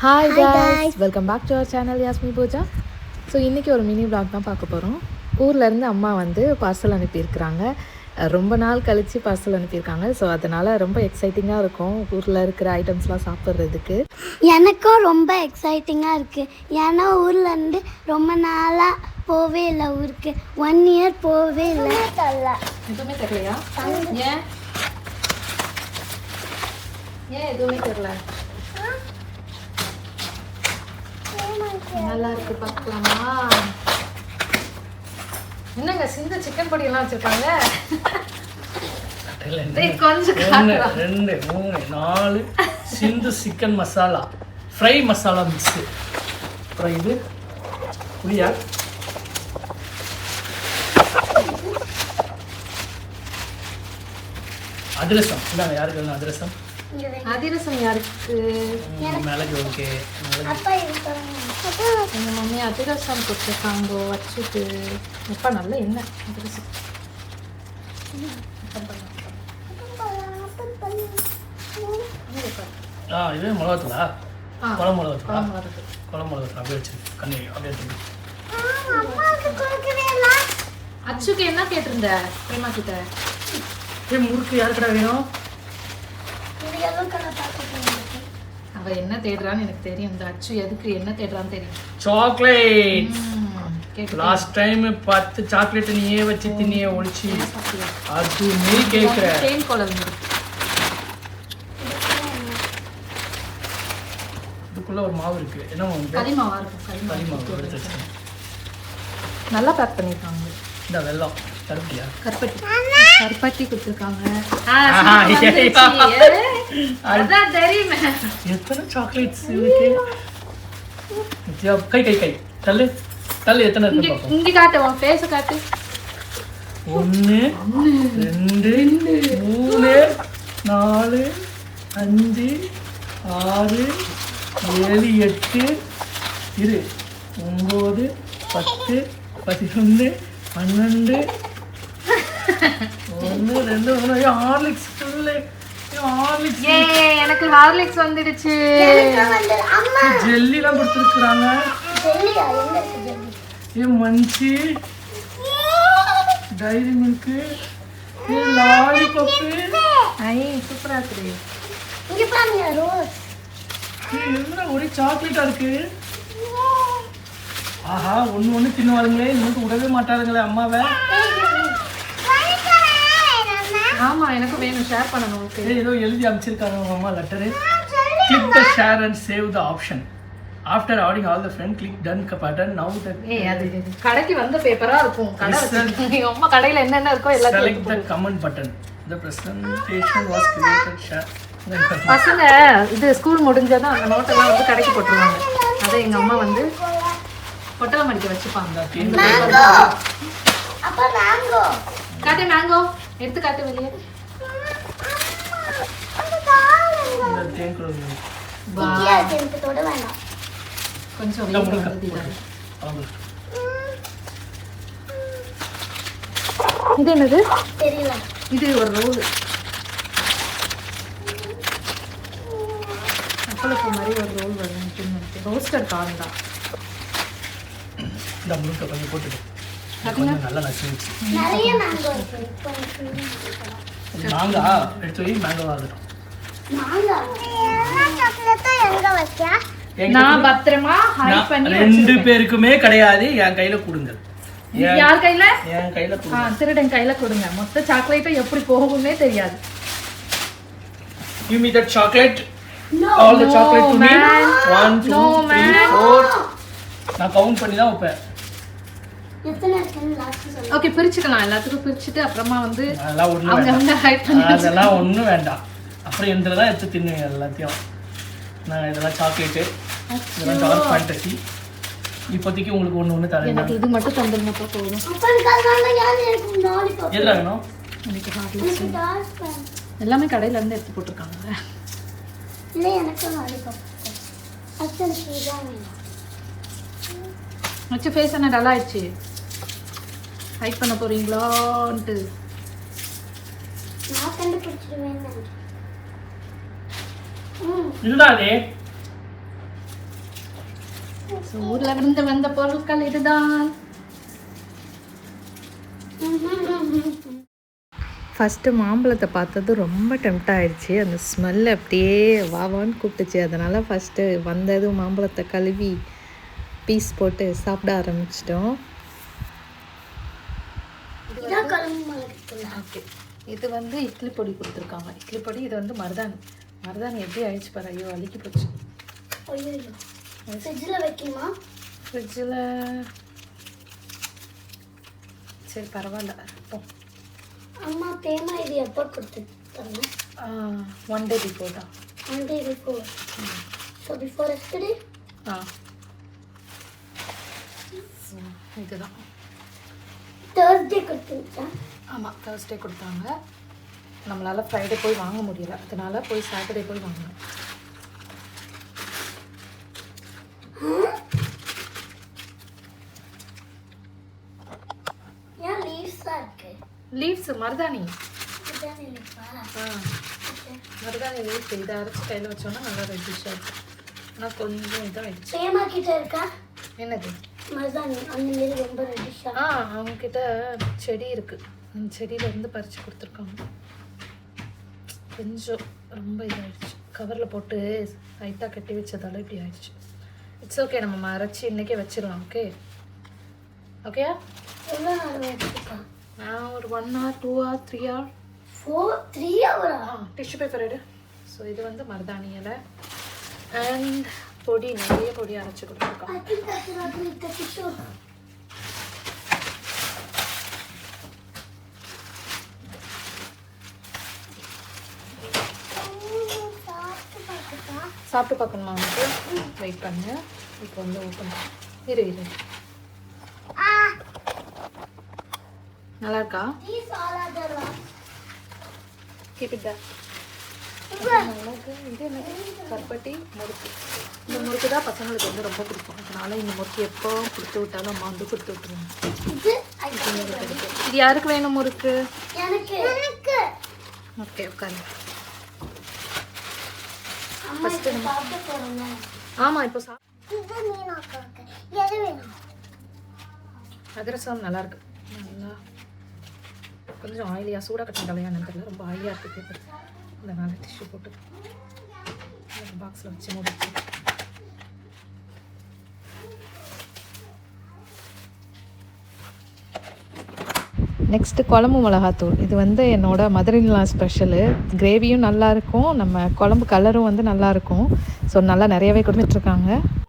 Hi guys, welcome back to our channel Yasmi Pooja. So இன்றைக்கி ஒரு mini vlog தான் பார்க்க போகிறோம். ஊர்லேருந்து அம்மா வந்து பார்சல் அனுப்பியிருக்கிறாங்க. ரொம்ப நாள் கழித்து பார்சல் அனுப்பியிருக்காங்க. ஸோ அதனால் ரொம்ப எக்ஸைட்டிங்காக இருக்கும் ஊரில் இருக்கிற ஐட்டம்ஸ்லாம் சாப்பிட்றதுக்கு. எனக்கும் ரொம்ப எக்ஸைட்டிங்காக இருக்குது. ஏன்னா ஊர்லேருந்து ரொம்ப நாளாக போவே இல்லை. ஊருக்கு 1 year போவே இல்லை. எதுவுமே தெரியலையா? ஏன் எதுவுமே தெரியல? நல்லா இருக்கு, பார்க்கலாமா? என்னங்க சிந்து சிக்கன் பொடி எல்லாம் வச்சிருக்காங்க. கொஞ்சம் 1 2 3 4 Sindhu chicken masala, fry masala mix. அப்புறம் இது புளியா, அதிரசம். இந்தாங்க, யாருக்கு வேணும் அதிரசம்? அதிரசம் யாருக்கு? மிளகு. ஓகே, எங்கள் மம்மி அதிரசம் கொடுத்துருக்காங்க வச்சுட்டு. எப்போ நல்ல எண்ணெய் அதிரசம். இது மிளகாத்தூளா? குழம்பு மிளகாத்தூளா? குழம்பு மிளகாத்தூள் அப்படியே வச்சு கண்ணி அப்படியே எடுத்து. அச்சுக்கு என்ன கேட்டிருந்த பிரேமா கிட்ட? முறுக்கு யாருக்கடா வேணும்? அவ என்ன தேடுறான்னு எனக்கு தெரியும். இந்த அச்சு எதுக்கு என்ன தேடுறான்னு தெரியும். சாக்லேட். லாஸ்ட் டைம் 10 சாக்லேட் நீயே வச்சு தின்னியே ஒழிச்சு அது நீ கேக்குற. தேன் குழம்பு இதுக்குள்ள ஒரு மாவு இருக்கு. என்ன மாவு? களிமாவா இருக்கும். களிமாவு எடுத்து வச்சு நல்லா பேக் பண்ணிருக்காங்க. இந்த வெல்லம் கருப்பட்டியா? கருப்பட்டி கொடுத்துருக்காங்க. அதான் தெரியுமே. எத்தனை சாக்லேட்ஸ் இருக்கு? கை கை கை தள்ளு தள்ளு. எத்தனை இருக்கு பாப்போம். இங்க காட்டு, உன் ஃபேஸ் காட்டு. 1 2 3 4 5 6 7 8 இரு 9 10 11 12 1 2 3 ஹார்லிக்ஸ் ஃபுல்லு. ஹார்லிக்ஸ். எனக்கு ஹார்லிக்ஸ் வந்துடுச்சு. ஜெல்லிலாம் கொடுத்துருக்குறாங்க. மஞ்சி, டைரி மில்க்கு, லாலிபப்பு. சூப்பரா இருக்கு. என்ன ஒரே சாக்லேட்டா இருக்கு. ஆஹா, ஒண்ணு தின்னுவாருங்களே, இன்னும் விடவே மாட்டாருங்களே அம்மாவை. ஆமா, எனக்கு வேணும், ஷேர் பண்ணணும். ஏதோ எழுதி அமைச்சிருக்காங்க அம்மா letter. Click the share and save the option. After adding all the friend click done button. Now the அது கடைக்கு வந்த பேப்பரா இருக்கும். கடை வச்சிருக்கீங்க அம்மா, கடையில என்னென்ன இருக்கோ எல்லாத்தையும் select the comment button. The presentation was created share. பசங்க இது ஸ்கூல் முடிஞ்சதும் அந்த நோட்டெல்லாம் வந்து கடைக்கு போட்டுருவாங்க. அதை எங்க அம்மா வந்து பொட்டலம் அடிக்க வச்சுப்பாங்க. காட்டு மேங்கோ எடுத்து காட்டு வெளியே. கொஞ்சம் இது என்னது தெரியல. இது ஒரு ரோல் அப்பளப்பு மாதிரி ஒரு ரோல் வரும். ரோஸ்டர் கார்ன் தான். இந்த முழுக்க கொஞ்சம் போட்டுட்டு கொஞ்சம் நல்லா நசுச்சு. மாங்கா எடுத்து போய் மேங்கோவா இருக்கட்டும். நான் பத்திரமா ஹைட் பண்ணி 2 பேருக்குமே கிடையாது. என் கையில கொடுங்க. யார் கையில? என் கையில கொடுங்க. திருடன் கையில கொடுங்க. மொத்த சாக்லேட்டும் எப்படி போகும்னே தெரியாது. Give me that chocolate. All the chocolate to me. 1 2 3 4. நான் கவுண்ட் பண்ணி தான் வைப்பேன். ஓகே, பிரிச்சுக்கலாம். எல்லாத்துக்கும் பிரிச்சுட்டு அப்புறமா வந்து அதெல்லாம் ஒண்ணு அவங்க வந்து ஹைட் பண்ணி. அதெல்லாம் ஒண்ணும் வேண்டாம். அப்புறம் எந்திர தான் எடுத்து தின்னுங்க எல்லாத்தையும். நான் இதெல்லாம் சாக்லேட்டு, இதெல்லாம் டார்க் ஃபேண்டசி. இப்போதைக்கு உங்களுக்கு ஒன்று தரேன். எனக்கு இது மட்டும் தந்துருங்கப்பா போதும். எல்லாம் வேணும். எனக்கு ஹார்லிக்ஸ் எல்லாமே கடையில இருந்து எடுத்து போட்டிருக்காங்க. வச்சு ஃபேஸ் என்ன டல் ஆயிடுச்சு. ஹைட் பண்ண போறீங்களான்ட்டு நான் கண்டுபிடிச்சிடுவேன். இதுதான் அது. ஸோ ஊரில் இருந்து வந்த பொருட்கள் இதுதான். ஃபஸ்ட்டு மாம்பழத்தை பார்த்தது ரொம்ப டெம்ட் ஆகிடுச்சு. அந்த ஸ்மெல் அப்படியே வாவான்னு கூப்பிட்டுச்சு. அதனால் ஃபஸ்ட்டு வந்ததும் மாம்பழத்தை கழுவி பீஸ் போட்டு சாப்பிட ஆரம்பிச்சிட்டோம். ஓகே, இது வந்து இட்லி பொடி கொடுத்துருக்காங்க. இட்லி பொடி. இது வந்து மருதாணி. மருதாணி எப்படி ஆயிடுச்சு பாரு. ஐயோ அழுக்கி போச்சு. ஃப்ரிட்ஜில் வைக்கணுமா? ஃப்ரிட்ஜில் சரி பரவாயில்ல. இப்போ அம்மா தேமா இது எப்போ கொடுத்துருக்காங்க? 1 day before தான். 1 day before. So before yesterday? இதுதான் Thursday கொடுத்துருச்சா? ஆமாம், Thursday கொடுத்தாங்க. நம்மளால் ஃப்ரைடே போய் வாங்க முடியல. அதனால போய் சாட்டர்டே போய் வாங்கினோம். ஏன் லீவ்ஸாக இருக்கு? லீவ்ஸ் மருதாணி. இதுதான் இல்லைப்பா. மருதாணி லீவ்ஸ். இதை அரைச்சி கையில் வச்சோன்னா நல்லா ரெட்டிஷாக இருக்கும். ஆனால் கொஞ்சம் இதாகிடுச்சு. தேமா கிட்ட இருக்கா? என்னது? மருதாணி அந்த மாரி ரொம்ப ரெட்டிஷாக. அவங்கக்கிட்ட செடி இருக்குது. அந்த செடியிலேருந்து பறித்து கொடுத்துருக்காங்க. கொஞ்சம் ரொம்ப இதாகிடுச்சு. கவரில் போட்டு லைட்டாக கட்டி வச்சதால இப்படி ஆயிடுச்சு. இட்ஸ் ஓகே, நம்ம அரைச்சி இன்றைக்கே வச்சிடலாம். ஓகே ஓகேயா? எவ்வளோ நேரம் வச்சுருக்கா? நான் ஒரு 1 hour 2 hour 3 hour 3 hour. Tissue paper எடு. ஸோ இது வந்து மருதாணி இலை அண்ட் பொடி. நிறைய பொடி அரைச்சி கொடுத்துருக்கோம். சாப்பிட்டு பார்க்கணுமா வந்து? வெயிட் பண்ணு. இப்போ வந்து ஓப்பன் இரு. நல்லா இருக்கா? கீப் இட் தேர். இது என்னது? கருப்பட்டி முறுக்கு. இந்த முறுக்கு தான் பசங்களுக்கு வந்து ரொம்ப பிடிக்கும். அதனால இந்த முறுக்கு எப்போ கொடுத்து விட்டாலும் அம்மா வந்து கொடுத்து விட்டுருவாங்க. இது யாருக்கு வேணும் முறுக்கு? எனக்கு. ஓகே உட்காரு. ஆமாம், இப்போ அதிரசம் நல்லா இருக்கு. நல்லா கொஞ்சம் ஆயிலியாக சூடாக கட்டின தலையானு தெரியல. ரொம்ப ஆயிலியாக இருக்குது பேப்பர். அதனால் டிஷ்யூ போட்டு பாக்ஸில் வச்சு முடிச்சு. நெக்ஸ்ட்டு குழம்பு மிளகாத்தூள். இது வந்து என்னோட மதுரையிலா ஸ்பெஷலு. கிரேவியும் நல்லாயிருக்கும், நம்ம குழம்பு கலரும் வந்து நல்லாயிருக்கும். ஸோ நல்லா நிறையவே கொடுத்துட்ருக்காங்க.